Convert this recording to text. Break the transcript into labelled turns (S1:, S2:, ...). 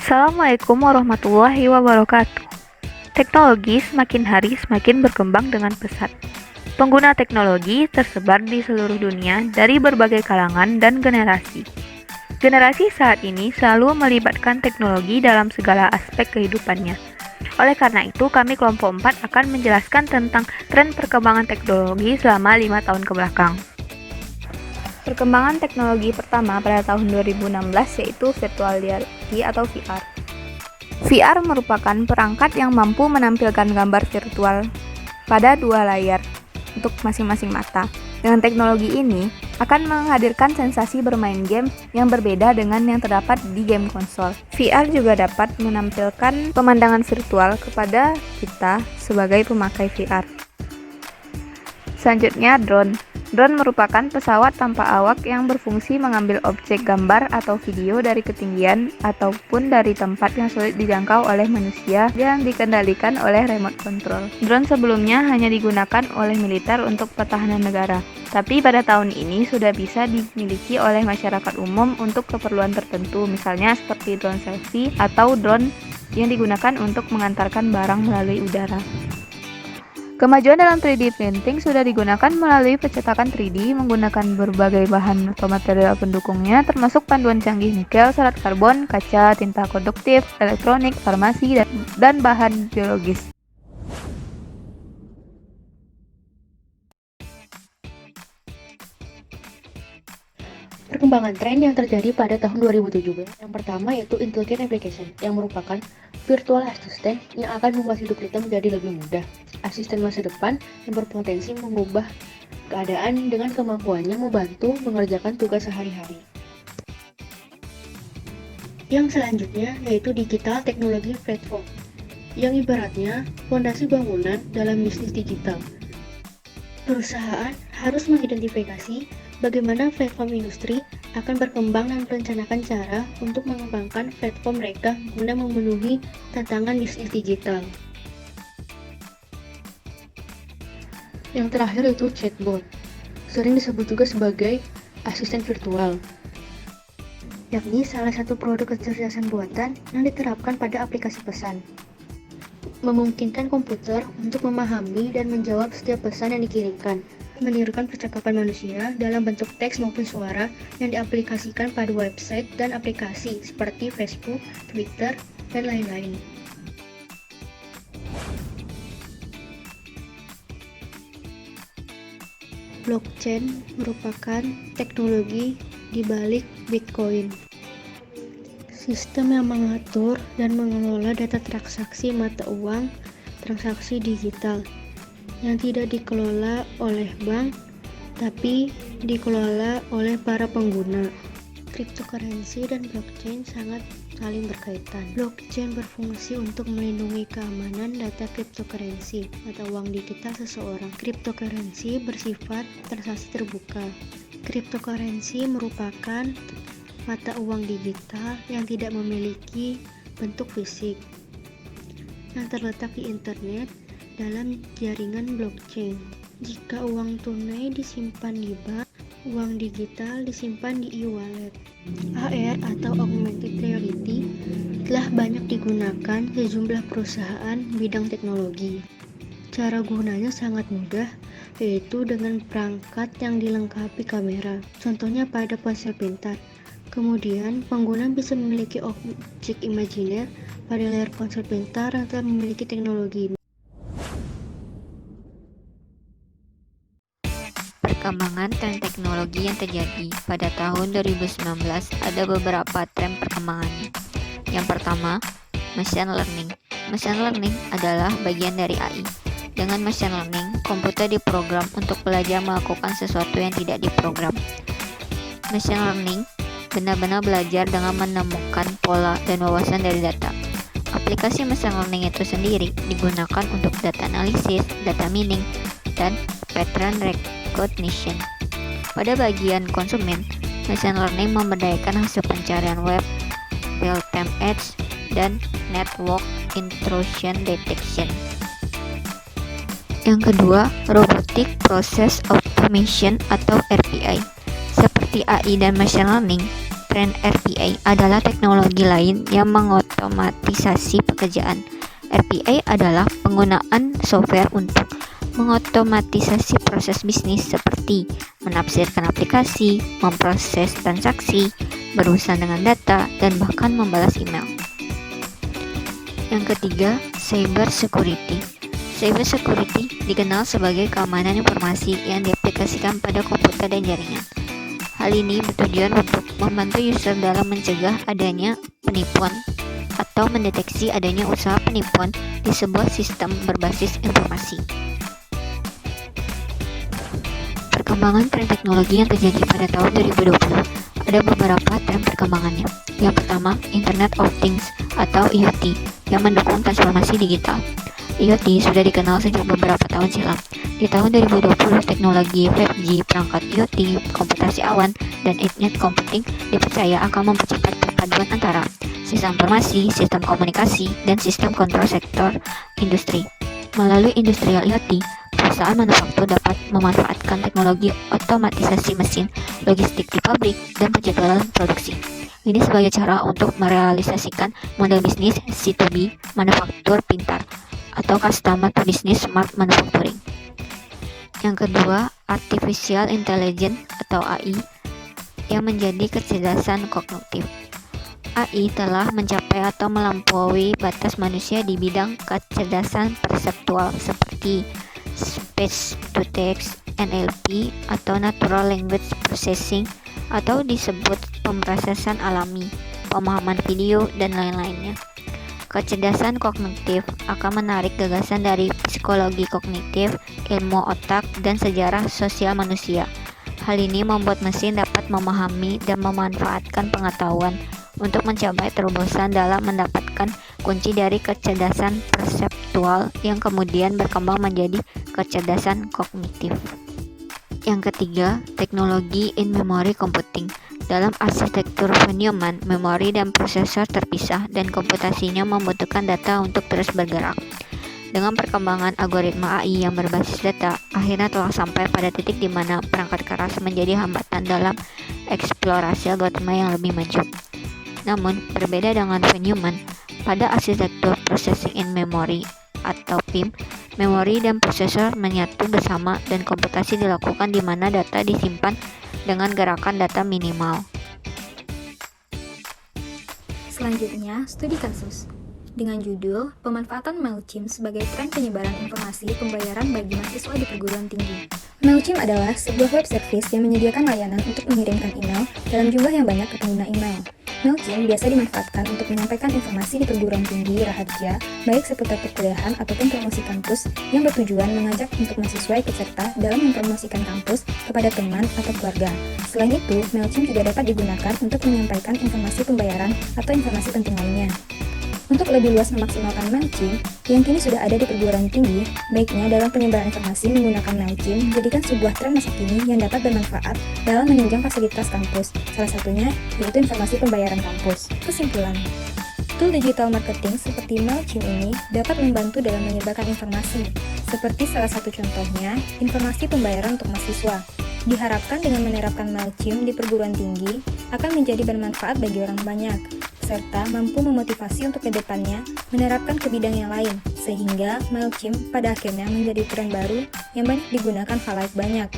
S1: Assalamualaikum warahmatullahi wabarakatuh. Teknologi semakin hari semakin berkembang dengan pesat. Pengguna teknologi tersebar di seluruh dunia dari berbagai kalangan dan generasi. Generasi saat ini selalu melibatkan teknologi dalam segala aspek kehidupannya. Oleh karena itu, kami kelompok 4 akan menjelaskan tentang tren perkembangan teknologi selama 5 tahun ke belakang. Perkembangan teknologi pertama pada tahun 2016 yaitu virtual reality atau VR. VR merupakan perangkat yang mampu menampilkan gambar virtual pada dua layar untuk masing-masing mata. Dengan teknologi ini akan menghadirkan sensasi bermain game yang berbeda dengan yang terdapat di game konsol. VR juga dapat menampilkan pemandangan virtual kepada kita sebagai pemakai VR. Selanjutnya, drone. Drone merupakan pesawat tanpa awak yang berfungsi mengambil objek gambar atau video dari ketinggian ataupun dari tempat yang sulit dijangkau oleh manusia yang dikendalikan oleh remote control. Drone sebelumnya hanya digunakan oleh militer untuk pertahanan negara, tapi pada tahun ini sudah bisa dimiliki oleh masyarakat umum untuk keperluan tertentu, misalnya seperti drone selfie atau drone yang digunakan untuk mengantarkan barang melalui udara. Kemajuan dalam 3D printing sudah digunakan melalui pencetakan 3D menggunakan berbagai bahan atau material pendukungnya termasuk panduan canggih nikel, serat karbon, kaca, tinta konduktif, elektronik, farmasi, dan bahan biologis.
S2: Perkembangan tren yang terjadi pada tahun 2017 yang pertama yaitu Intelligent Application yang merupakan virtual assistant yang akan membuat hidup kita menjadi lebih mudah. Asisten masa depan yang berpotensi mengubah keadaan dengan kemampuannya membantu mengerjakan tugas sehari-hari. Yang selanjutnya yaitu Digital Technology Platform yang ibaratnya fondasi bangunan dalam bisnis digital. Perusahaan harus mengidentifikasi bagaimana platform industri akan berkembang dan merencanakan cara untuk mengembangkan platform mereka guna memenuhi tantangan bisnis digital. Yang terakhir itu chatbot, sering disebut juga sebagai asisten virtual, yakni salah satu produk kecerdasan buatan yang diterapkan pada aplikasi pesan. Memungkinkan komputer untuk memahami dan menjawab setiap pesan yang dikirimkan, menirukan percakapan manusia dalam bentuk teks maupun suara yang diaplikasikan pada website dan aplikasi seperti Facebook, Twitter, dan lain-lain. Blockchain merupakan teknologi di balik Bitcoin. Sistem yang mengatur dan mengelola data transaksi mata uang, transaksi digital, yang tidak dikelola oleh bank, tapi dikelola oleh para pengguna. Cryptocurrency dan blockchain sangat saling berkaitan. Blockchain berfungsi untuk melindungi keamanan data cryptocurrency atau uang digital seseorang. Cryptocurrency bersifat transaksi terbuka. Cryptocurrency merupakan mata uang digital yang tidak memiliki bentuk fisik, yang terletak di internet dalam jaringan blockchain. Jika uang tunai disimpan di bank, uang digital disimpan di e-wallet. AR atau Augmented Reality telah banyak digunakan sejumlah perusahaan bidang teknologi. Cara gunanya sangat mudah, yaitu dengan perangkat yang dilengkapi kamera, contohnya pada ponsel pintar. Kemudian, pengguna bisa memiliki objek imajiner pada layar ponsel pintar yang telah memiliki teknologi.
S3: Perkembangan tren teknologi yang terjadi pada tahun 2019 ada beberapa tren perkembangannya. Yang pertama, machine learning. Machine learning adalah bagian dari AI. Dengan machine learning, komputer diprogram untuk belajar melakukan sesuatu yang tidak diprogram. Machine learning benar-benar belajar dengan menemukan pola dan wawasan dari data. Aplikasi machine learning itu sendiri digunakan untuk data analisis, data mining, dan pattern recognition. Pada bagian konsumen, machine learning memberdayakan hasil pencarian web, real-time ads, dan network intrusion detection. Yang kedua, robotic process automation atau RPI. Seperti AI dan machine learning, tren RPA adalah teknologi lain yang mengotomatisasi pekerjaan. RPA adalah penggunaan software untuk mengotomatisasi proses bisnis seperti menafsirkan aplikasi, memproses transaksi, berurusan dengan data, dan bahkan membalas email. Yang ketiga, cyber security. Cyber security dikenal sebagai keamanan informasi yang diaplikasikan pada komputer dan jaringan. Hal ini bertujuan untuk membantu user dalam mencegah adanya penipuan atau mendeteksi adanya usaha penipuan di sebuah sistem berbasis informasi. Perkembangan tren teknologi yang terjadi pada tahun 2020 ada beberapa tren perkembangannya. Yang pertama, Internet of Things atau IoT yang mendukung transformasi digital. IoT sudah dikenal sejak beberapa tahun silam. Di tahun 2020, teknologi 5G, perangkat IoT, komputasi awan, dan internet computing dipercaya akan mempercepat perpaduan antara sistem informasi, sistem komunikasi, dan sistem kontrol sektor industri. Melalui industrial IoT, perusahaan manufaktur dapat memanfaatkan teknologi otomatisasi mesin, logistik di pabrik, dan penjadwalan produksi. Ini sebagai cara untuk merealisasikan model bisnis C2B manufaktur pintar atau Customer to Business Smart Manufacturing. Yang kedua, Artificial Intelligence atau AI yang menjadi kecerdasan kognitif. AI telah mencapai atau melampaui batas manusia di bidang kecerdasan perseptual seperti Speech to Text, NLP atau Natural Language Processing atau disebut pemrosesan alami, pemahaman video, dan lain-lainnya. Kecerdasan kognitif akan menarik gagasan dari psikologi kognitif, ilmu otak, dan sejarah sosial manusia. Hal ini membuat mesin dapat memahami dan memanfaatkan pengetahuan untuk mencapai terobosan dalam mendapatkan kunci dari kecerdasan perseptual yang kemudian berkembang menjadi kecerdasan kognitif. Yang ketiga, teknologi in-memory computing. Dalam arsitektur von Neumann, memori dan prosesor terpisah dan komputasinya membutuhkan data untuk terus bergerak. Dengan perkembangan algoritma AI yang berbasis data, akhirnya telah sampai pada titik di mana perangkat keras menjadi hambatan dalam eksplorasi algoritma yang lebih maju. Namun, berbeda dengan von Neumann, pada arsitektur Processing in Memory atau PIM, memori dan prosesor menyatu bersama dan komputasi dilakukan di mana data disimpan dengan gerakan data minimal.
S4: Selanjutnya, studi kasus dengan judul Pemanfaatan MailChimp sebagai tren penyebaran informasi pembayaran bagi mahasiswa di perguruan tinggi. MailChimp adalah sebuah web service yang menyediakan layanan untuk mengirimkan email dalam jumlah yang banyak ke pengguna email. MailChimp biasa dimanfaatkan untuk menyampaikan informasi di perguruan tinggi rahasia, baik seputar perkuliahan ataupun promosi kampus yang bertujuan mengajak untuk mahasiswa ikut serta dalam mempromosikan kampus kepada teman atau keluarga. Selain itu, MailChimp juga dapat digunakan untuk menyampaikan informasi pembayaran atau informasi penting lainnya. Untuk lebih luas memaksimalkan MailChimp yang kini sudah ada di perguruan tinggi, baiknya dalam penyebaran informasi menggunakan MailChimp menjadikan sebuah tren masa kini yang dapat bermanfaat dalam menunjang fasilitas kampus, salah satunya yaitu informasi pembayaran kampus. Kesimpulan, tool digital marketing seperti MailChimp ini dapat membantu dalam menyebarkan informasi, seperti salah satu contohnya, informasi pembayaran untuk mahasiswa. Diharapkan dengan menerapkan MailChimp di perguruan tinggi akan menjadi bermanfaat bagi orang banyak, serta mampu memotivasi untuk kedepannya menerapkan ke bidang yang lain, sehingga MailChimp pada akhirnya menjadi tren baru yang banyak digunakan khalayak banyak.